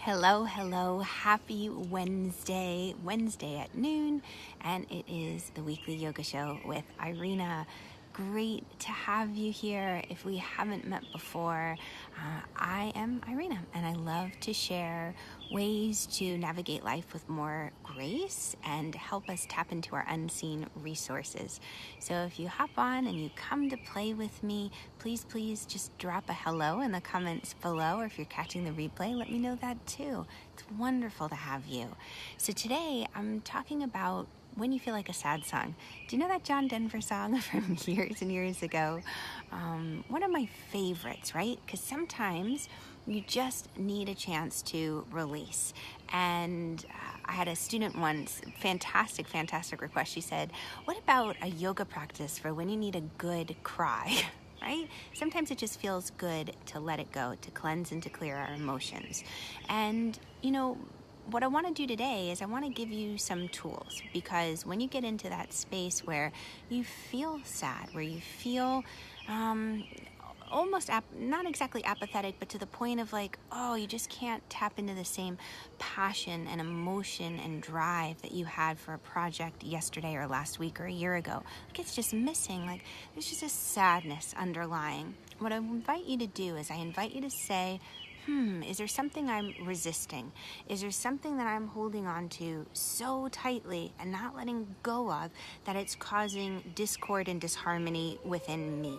Hello, happy Wednesday at noon, and it is the weekly yoga show with Irena. Great to have you here. If we haven't met before, I am Irena, and I love to share ways to navigate life with more grace and help us tap into our unseen resources. So if you hop on and you come to play with me, please just drop a hello in the comments below, or if you're catching the replay, let me know that too. It's wonderful to have you. So today I'm talking about when you feel like a sad song. Do you know that John Denver song from years and years ago? One of my favorites, right? Because sometimes you just need a chance to release. And I had a student once, fantastic request. She said, what about a yoga practice for when you need a good cry? Right? Sometimes it just feels good to let it go, to cleanse and to clear our emotions. And, what I want to do today is I want to give you some tools, because when you get into that space where you feel sad, where you feel almost not exactly apathetic, but to the point of like, you just can't tap into the same passion and emotion and drive that you had for a project yesterday or last week or a year ago. Like it's just missing. Like there's just a sadness underlying. What I invite you to do is I invite you to say, is there something I'm resisting? Is there something that I'm holding on to so tightly and not letting go of that it's causing discord and disharmony within me,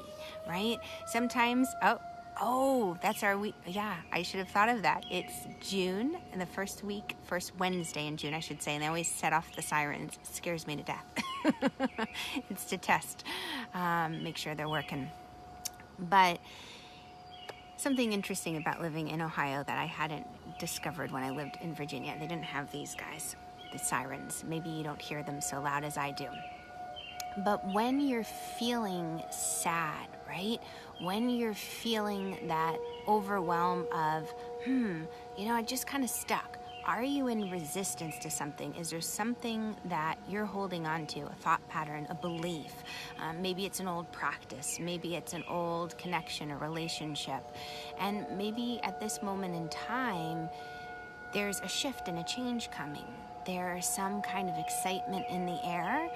right? Sometimes, that's our week. Yeah, I should have thought of that. It's June, and the first Wednesday in June, I should say, and they always set off the sirens. It scares me to death. It's to test, make sure they're working. But something interesting about living in Ohio that I hadn't discovered when I lived in Virginia. They didn't have these guys, the sirens. Maybe you don't hear them so loud as I do. But when you're feeling sad, right? When you're feeling that overwhelm of, I just kind of stuck. Are you in resistance to something? Is there something that you're holding on to, a thought pattern, a belief? Maybe it's an old practice. Maybe it's an old connection or relationship. And maybe at this moment in time, there's a shift and a change coming. There's some kind of excitement in the air,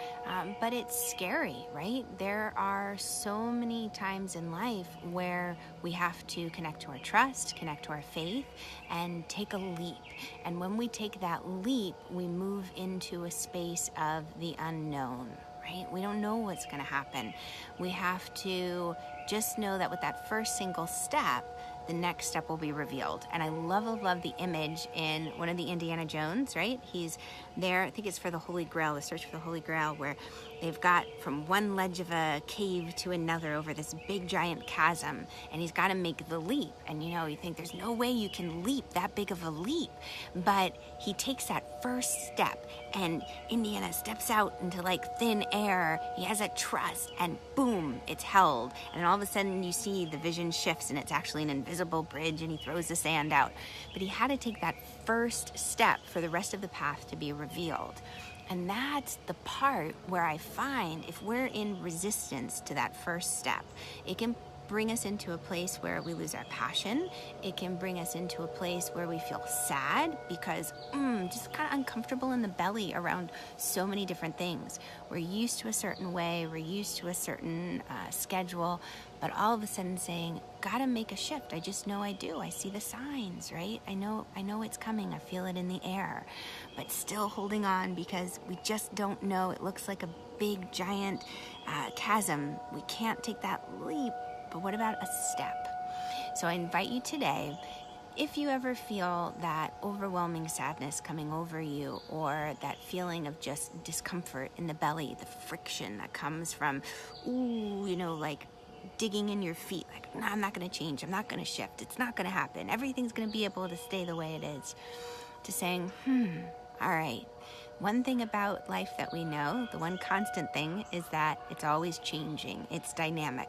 but it's scary, right? There are so many times in life where we have to connect to our trust, connect to our faith, and take a leap. And when we take that leap, we move into a space of the unknown, right? We don't know what's going to happen. We have to just know that with that first single step, the next step will be revealed. And I love the image in one of the Indiana Jones, right? He's there, I think it's for the Holy Grail, the search for the Holy Grail, where they've got from one ledge of a cave to another over this big giant chasm, and he's got to make the leap. And you think there's no way you can leap that big of a leap, but he takes that first step, and Indiana steps out into like thin air. He has that trust, and boom, it's held. And all of a sudden you see the vision shifts, and it's actually an invisible bridge, and he throws the sand out. But he had to take that first step for the rest of the path to be revealed. And that's the part where I find if we're in resistance to that first step, it can bring us into a place where we lose our passion. It can bring us into a place where we feel sad because just kind of uncomfortable in the belly around so many different things. We're used to a certain way, we're used to a certain schedule, but all of a sudden saying, gotta make a shift. I just know I do. I see the signs, right? I know it's coming. I feel it in the air, but still holding on because we just don't know. It looks like a big giant chasm. We can't take that leap. But what about a step? So I invite you today, if you ever feel that overwhelming sadness coming over you, or that feeling of just discomfort in the belly, the friction that comes from, like digging in your feet, like, no, I'm not going to change. I'm not going to shift. It's not going to happen. Everything's going to be able to stay the way it is. To saying, all right. One thing about life that we know, the one constant thing, is that it's always changing. It's dynamic.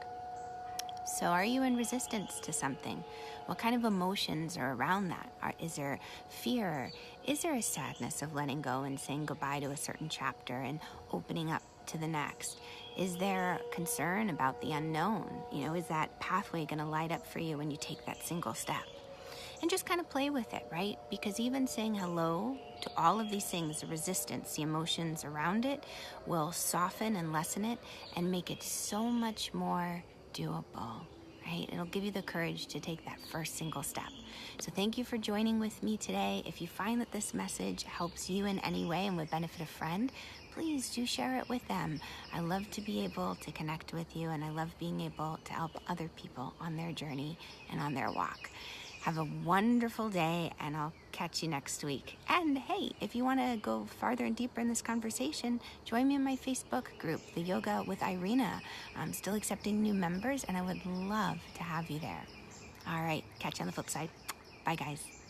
So are you in resistance to something? What kind of emotions are around that? Is there fear? Is there a sadness of letting go and saying goodbye to a certain chapter and opening up to the next? Is there concern about the unknown? Is that pathway going to light up for you when you take that single step? and just kind of play with it, right? Because even saying hello to all of these things, the resistance, the emotions around it, will soften and lessen it and make it so much more doable, right? It'll give you the courage to take that first single step. So thank you for joining with me today. If you find that this message helps you in any way and would benefit a friend, please do share it with them. I love to be able to connect with you, and I love being able to help other people on their journey and on their walk. Have a wonderful day, and I'll catch you next week. And hey, if you want to go farther and deeper in this conversation, join me in my Facebook group, the Yoga with Irena. I'm still accepting new members, and I would love to have you there. All right, catch you on the flip side. Bye, guys.